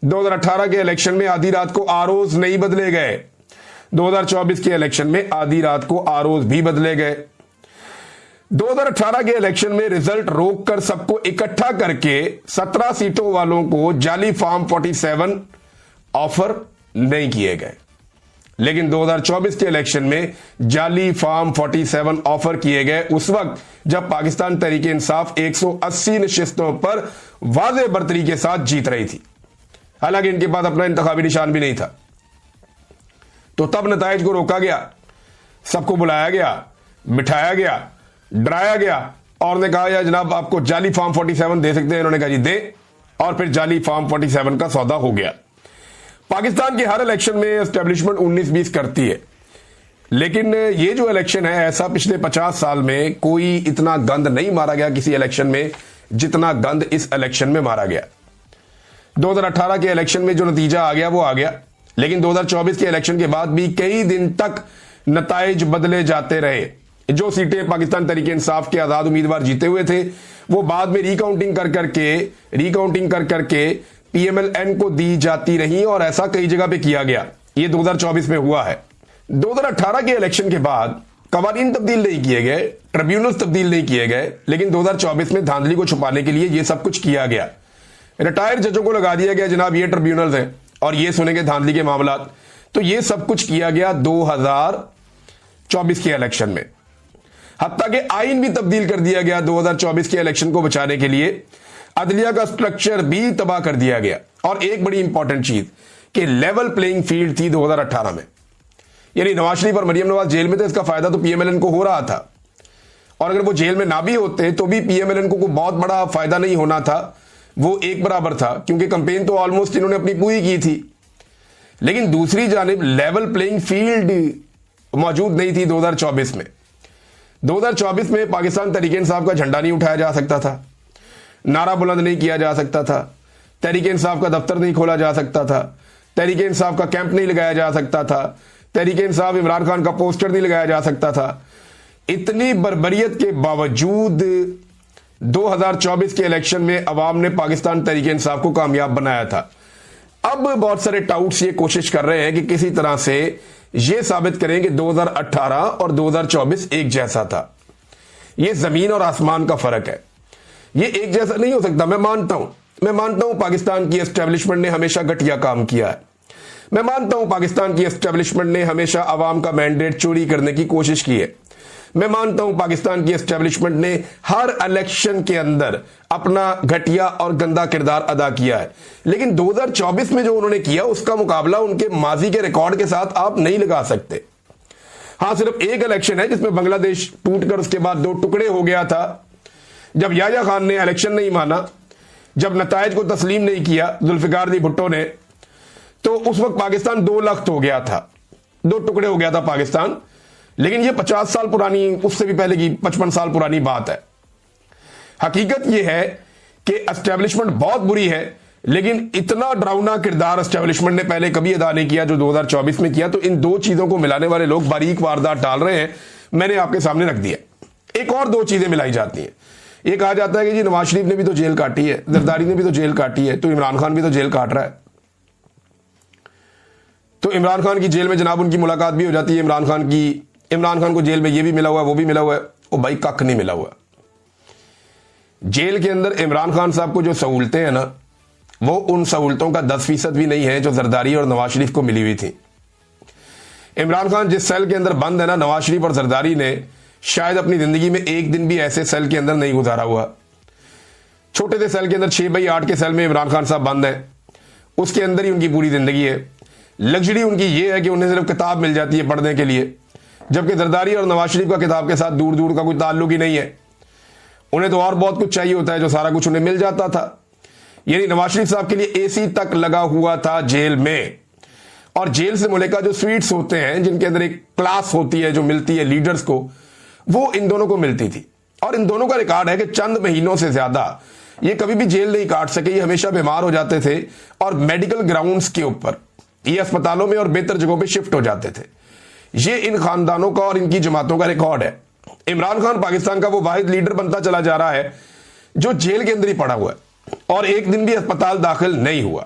2018 के इलेक्शन में आधी रात को आरओज नहीं बदले गए, 2024 के इलेक्शन में आधी रात को आरओज भी बदले गए। 2018 के इलेक्शन में रिजल्ट रोककर सबको इकट्ठा करके 17 सीटों वालों को जाली फॉर्म 47 ऑफर नहीं किए गए, लेकिन 2024 के इलेक्शन में जाली फॉर्म 47 ऑफर किए गए उस वक्त जब पाकिस्तान तहरीक इंसाफ 180 नशिस्तों पर वाज़ेह बरतरी के साथ जीत रही थी। हालांकि इनके पास अपना इंतखाबी निशान भी नहीं था। तो तब नताइज को रोका गया, सबको बुलाया गया, बिठाया गया, डराया गया और ने कहा, या जनाब आपको जाली फॉर्म 47 दे सकते हैं। इन्होंने कहा जी दे, और फिर जाली फॉर्म 47 का सौदा हो गया। पाकिस्तान के हर इलेक्शन में एस्टेब्लिशमेंट 19-20 करती है, लेकिन ये जो इलेक्शन है ऐसा पिछले 50 साल में कोई इतना गंद नहीं मारा गया किसी इलेक्शन में जितना गंद इस इलेक्शन में मारा गया। 2018 के इलेक्शन में जो नतीजा आ गया वो आ गया, लेकिन 2024 के इलेक्शन के बाद भी कई दिन तक नताइज बदले जाते रहे। जो सीटें पाकिस्तान तहरीक इंसाफ के आजाद उम्मीदवार जीते हुए थे वो बाद में रिकाउंटिंग कर करके पीएमएलएन को दी जाती रही, और ऐसा कई जगह पे किया गया। ये 2024 में हुआ है। 2018 के इलेक्शन के बाद कवानीन तब्दील नहीं किए गए, ट्रिब्यूनल्स तब्दील नहीं किए गए, लेकिन 2024 में धांधली को छुपाने के लिए ये सब कुछ किया गया। रिटायर्ड जजों को लगा दिया गया, जनाब ये ट्रिब्यूनल्स हैं और ये सुनेंगे धांधली के मामला। तो ये सब कुछ किया गया 2024 के इलेक्शन में। हत्ता के आइन भी तब्दील कर दिया गया 2024 के इलेक्शन को बचाने के लिए। अदलिया का स्ट्रक्चर भी तबाह कर दिया गया। और एक बड़ी इंपॉर्टेंट चीज कि लेवल प्लेइंग फील्ड थी 2018 में, यानी नवाज शरीफ और मरियम नवाज जेल में थे, इसका फायदा तो पीएमएलएन को हो रहा था, और अगर वो जेल में ना भी होते तो भी पीएमएलएन को कोई बहुत बड़ा फायदा नहीं होना था, वो एक बराबर था, क्योंकि कैंपेन तो ऑलमोस्ट इन्होंने अपनी पूरी की थी। लेकिन दूसरी जानिब लेवल प्लेइंग फील्ड मौजूद नहीं थी 2024 में। 2024 में पाकिस्तान तहरीक इंसाफ का झंडा नहीं उठाया जा सकता था, नारा बुलंद नहीं किया जा सकता था, तहरीक इंसाफ का दफ्तर नहीं खोला जा सकता था, तहरीक इंसाफ का कैंप नहीं लगाया जा सकता था, तहरीक इंसाफ इमरान खान का पोस्टर नहीं लगाया जा सकता था। इतनी बर्बरियत के बावजूद 2024 के इलेक्शन में अवाम ने पाकिस्तान तहरीक इंसाफ को कामयाब बनाया था। अब बहुत सारे टाउट्स ये कोशिश कर रहे हैं कि किसी तरह से ये साबित करें कि 2018 और 2024 एक जैसा था। ये जमीन और आसमान का फर्क है, ये एक जैसा नहीं हो सकता। मैं मानता हूं पाकिस्तान की एस्टेब्लिशमेंट ने हमेशा घटिया काम किया है। मैं मानता हूं पाकिस्तान की एस्टेब्लिशमेंट ने हमेशा अवाम का मैंडेट चोरी करने की कोशिश की है। मैं मानता हूं पाकिस्तान की एस्टेब्लिशमेंट ने हर इलेक्शन के अंदर अपना घटिया और गंदा किरदार अदा किया है, लेकिन 2024 में जो उन्होंने किया उसका मुकाबला उनके माजी के रिकॉर्ड के साथ आप नहीं लगा सकते। हां, सिर्फ एक इलेक्शन है जिसमें बांग्लादेश टूटकर उसके बाद 2 टुकड़े हो गया था, जब याह्या खान ने इलेक्शन नहीं माना, जब नताइज को तस्लीम नहीं किया जुल्फिकार अली भुट्टो ने, तो उस वक्त पाकिस्तान 2 लख्त हो गया था, 2 टुकड़े हो गया था पाकिस्तान। लेकिन ये 50 साल पुरानी, उससे भी पहले की 55 साल पुरानी बात है। हकीकत यह है कि एस्टेब्लिशमेंट बहुत बुरी है, लेकिन इतना डरावना किरदार एस्टेब्लिशमेंट ने पहले कभी अदा नहीं किया जो 2024 में किया। तो इन 2 चीजों को मिलाने वाले लोग बारीक वारदात डाल रहे हैं, मैंने आपके सामने रख दिया। एक और 2 चीजें मिलाई जाती हैं। ये कहा जाता है कि जी नवाज शरीफ ने भी तो जेल काटी है, जरदारी ने भी तो जेल काटी है, तो इमरान खान भी तो जेल काट रहा है। तो इमरान खान की जेल में जनाब उनकी मुलाकात भी हो जाती है। इमरान खान को जेल में ये भी मिला हुआ है, वो भी मिला हुआ है। ओ भाई, कख नहीं मिला हुआ। जेल के अंदर इमरान खान साहब को जो सहूलतें हैं ना, वो उन सहूलतों का 10% भी नहीं है जो जरदारी और नवाज शरीफ को मिली हुई थी। इमरान खान जिस सेल के अंदर बंद है ना, नवाज शरीफ और जरदारी ने शायद अपनी जिंदगी में एक दिन भी ऐसे सेल के अंदर नहीं गुजारा हुआ। छोटे से सेल के अंदर 6x8 के सेल में इमरान खान साहब बंद हैं, उसके अंदर ही उनकी पूरी जिंदगी है। लग्जरी उनकी ये है कि उन्हें सिर्फ किताब मिल जाती है पढ़ने के लिए, जबकि जरदारी और नवाज शरीफ का किताब के साथ दूर दूर का कोई ताल्लुक ही नहीं है। उन्हें तो और बहुत कुछ चाहिए होता है जो सारा कुछ उन्हें मिल जाता था। यानी नवाज शरीफ साहब के लिए एसी तक लगा हुआ था जेल में, और जेल से मुलेका जो स्वीट्स होते हैं जिनके अंदर एक क्लास होती है जो मिलती है लीडर्स को, वो इन दोनों को मिलती थी। और इन दोनों का रिकॉर्ड है कि चंद महीनों से ज्यादा ये कभी भी जेल नहीं काट सके। ये हमेशा बीमार हो जाते थे और मेडिकल ग्राउंड्स के ऊपर ये अस्पतालों में और बेहतर जगहों पे शिफ्ट हो जाते थे। ये इन खानदानों का और इनकी जमातों का रिकॉर्ड है। इमरान खान पाकिस्तान का वो वाहिद लीडर बनता चला जा रहा है जो जेल के अंदर ही पड़ा हुआ है और एक दिन भी अस्पताल दाखिल नहीं हुआ।